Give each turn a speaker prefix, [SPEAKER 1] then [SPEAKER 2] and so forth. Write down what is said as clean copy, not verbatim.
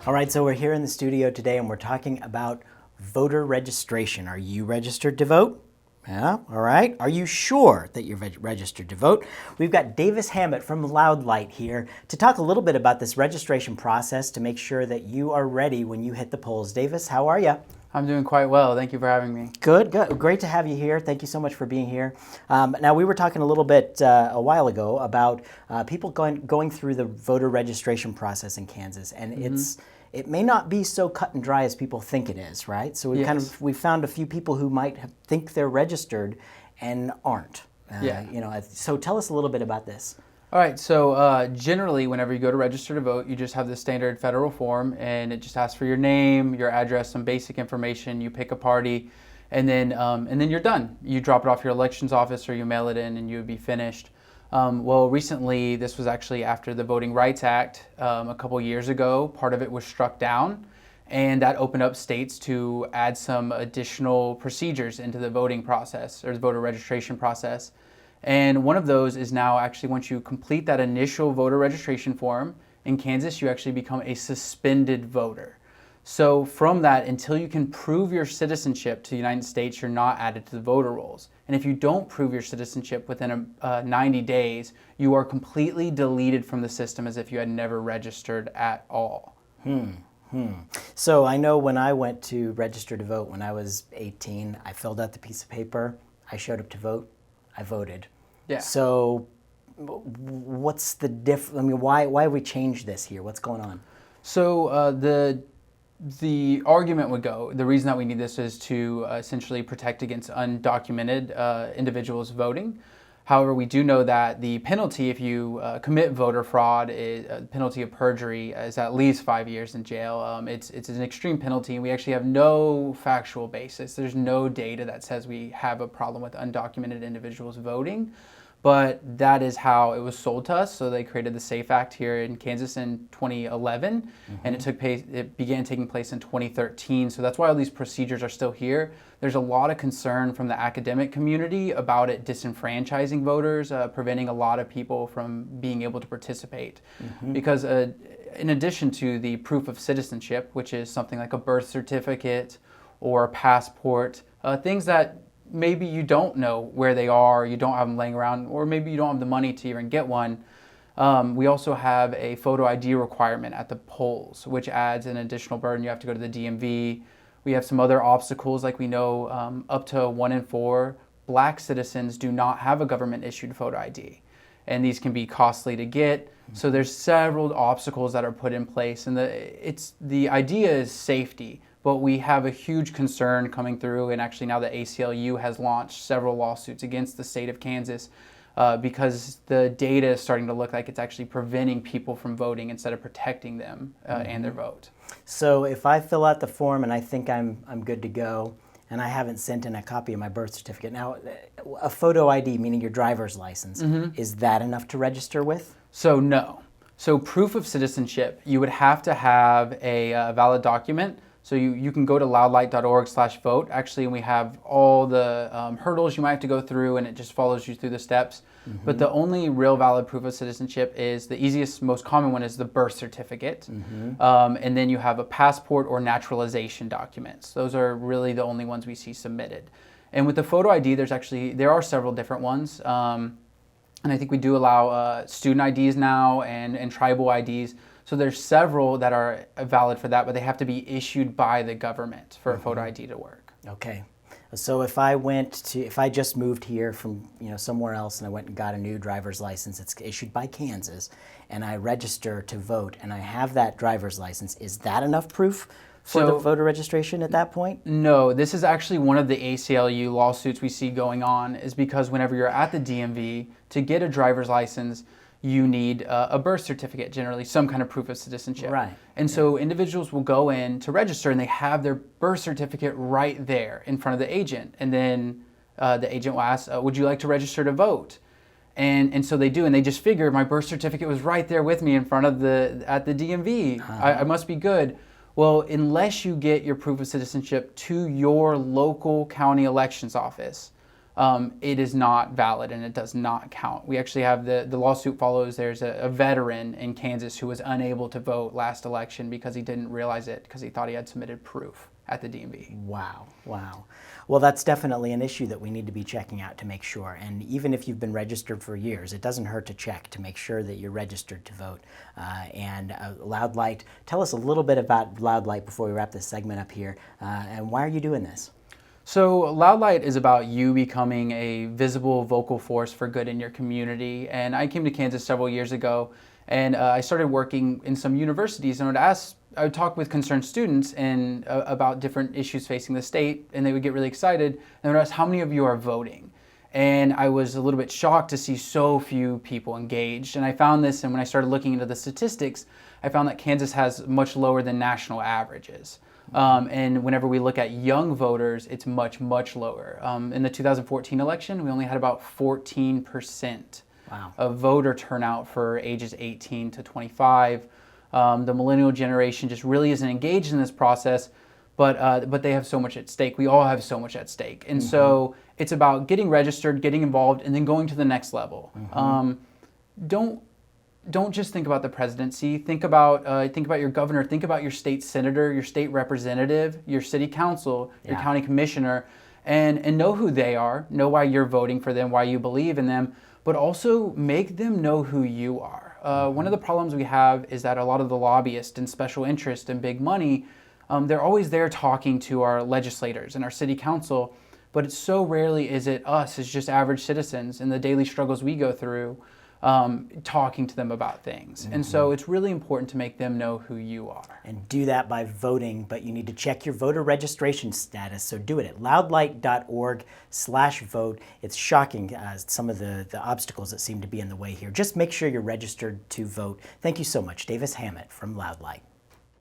[SPEAKER 1] All right, so we're here in the studio today and we're talking about voter registration. Are you registered to vote? Yeah, all right. Are you sure that you're registered to vote? We've got Davis Hammet from Loud Light here to talk a little bit about this registration process to make sure that you are ready when you hit the polls. Davis, how are you?
[SPEAKER 2] I'm doing quite well. Thank you for having me.
[SPEAKER 1] Good, good. Great to have you here. Thank you so much for being here. Now, we were talking a little bit a while ago about people going through the voter registration process in Kansas, and it may not be so cut and dry as people think it is, right? So we found a few people who might think they're registered and aren't. So tell us a little bit about this.
[SPEAKER 2] All right, so generally whenever you go to register to vote, you just have the standard federal form and it just asks for your name, your address, some basic information, you pick a party, and then you're done. You drop it off your elections office or you mail it in and you would be finished. Well, recently, this was actually after the Voting Rights Act a couple years ago. Part of it was struck down, and that opened up states to add some additional procedures into the voting process or the voter registration process. And one of those is now actually once you complete that initial voter registration form in Kansas, you actually become a suspended voter. So from that, until you can prove your citizenship to the United States, you're not added to the voter rolls. And if you don't prove your citizenship within 90 days, you are completely deleted from the system as if you had never registered at all.
[SPEAKER 1] So I know when I went to register to vote when I was 18, I filled out the piece of paper, I showed up to vote, I voted.
[SPEAKER 2] Yeah.
[SPEAKER 1] So what's the difference? I mean, why have we changed this here? What's going on?
[SPEAKER 2] So the argument would go, the reason that we need this is to essentially protect against undocumented individuals voting. However, we do know that the penalty if you commit voter fraud, is penalty of perjury, is at least 5 years in jail. It's an extreme penalty, and we actually have no factual basis. There's no data that says we have a problem with undocumented individuals voting. But that is how it was sold to us. So they created the SAFE Act here in Kansas in 2011, and it began taking place in 2013. So that's why all these procedures are still here. There's a lot of concern from the academic community about it disenfranchising voters, preventing a lot of people from being able to participate. Because in addition to the proof of citizenship, which is something like a birth certificate or a passport, things that maybe you don't know where they are, you don't have them laying around, or maybe you don't have the money to even get one. We also have a photo ID requirement at the polls, which adds an additional burden. You have to go to the DMV. We have some other obstacles, like we know up to 1 in 4 Black citizens do not have a government-issued photo ID. And these can be costly to get. So there's several obstacles that are put in place. And the idea is safety. But we have a huge concern coming through, and actually now the ACLU has launched several lawsuits against the state of Kansas because the data is starting to look like it's actually preventing people from voting instead of protecting them and their vote.
[SPEAKER 1] So if I fill out the form and I think I'm good to go, and I haven't sent in a copy of my birth certificate, now a photo ID, meaning your driver's license, is that enough to register with?
[SPEAKER 2] So no. So proof of citizenship, you would have to have a valid document. So you can go to loudlight.org/vote, actually, and we have all the hurdles you might have to go through, and it just follows you through the steps. But the only real valid proof of citizenship is the easiest, most common one is the birth certificate. And then you have a passport or naturalization documents. Those are really the only ones we see submitted. And with the photo ID, there are several different ones. And I think we do allow student IDs now and tribal IDs. So there's several that are valid for that, but they have to be issued by the government for a photo ID to work.
[SPEAKER 1] Okay. So if I just moved here from somewhere else and I went and got a new driver's license, it's issued by Kansas, and I register to vote and I have that driver's license, is that enough proof for the voter registration at that point?
[SPEAKER 2] No, this is actually one of the ACLU lawsuits we see going on, is because whenever you're at the DMV to get a driver's license, you need a birth certificate, generally some kind of proof of citizenship.
[SPEAKER 1] Right.
[SPEAKER 2] And so individuals will go in to register and they have their birth certificate right there in front of the agent. And then the agent will ask, would you like to register to vote? And so they do, and they just figure my birth certificate was right there with me in front of at the DMV. I must be good. Well, unless you get your proof of citizenship to your local county elections office, it is not valid and it does not count. We actually have the lawsuit follows. There's a veteran in Kansas who was unable to vote last election because he didn't realize it because he thought he had submitted proof at the DMV.
[SPEAKER 1] Wow, wow. Well, that's definitely an issue that we need to be checking out to make sure. And even if you've been registered for years, it doesn't hurt to check to make sure that you're registered to vote. Loud Light, tell us a little bit about Loud Light before we wrap this segment up here. And why are you doing this?
[SPEAKER 2] So Loud Light is about you becoming a visible vocal force for good in your community. And I came to Kansas several years ago, and I started working in some universities, and I would talk with concerned students and about different issues facing the state, and they would get really excited, and they would ask, how many of you are voting? And I was a little bit shocked to see so few people engaged. And I found this, and when I started looking into the statistics, I found that Kansas has much lower than national averages. And whenever we look at young voters, it's much, much lower. In the 2014 election, we only had about 14% of voter turnout for ages 18 to 25. The millennial generation just really isn't engaged in this process, but they have so much at stake. We all have so much at stake. And so it's about getting registered, getting involved, and then going to the next level. Don't just think about the presidency. Think about your governor. Think about your state senator, your state representative, your city council, your county commissioner, and know who they are. Know why you're voting for them, why you believe in them, but also make them know who you are. One of the problems we have is that a lot of the lobbyists and special interests and big money, they're always there talking to our legislators and our city council, but it's so rarely is it us as just average citizens and the daily struggles we go through talking to them about things. And so it's really important to make them know who you are.
[SPEAKER 1] And do that by voting, but you need to check your voter registration status. So do it at loudlight.org/vote. It's shocking some of the obstacles that seem to be in the way here. Just make sure you're registered to vote. Thank you so much, Davis Hammet from Loud Light.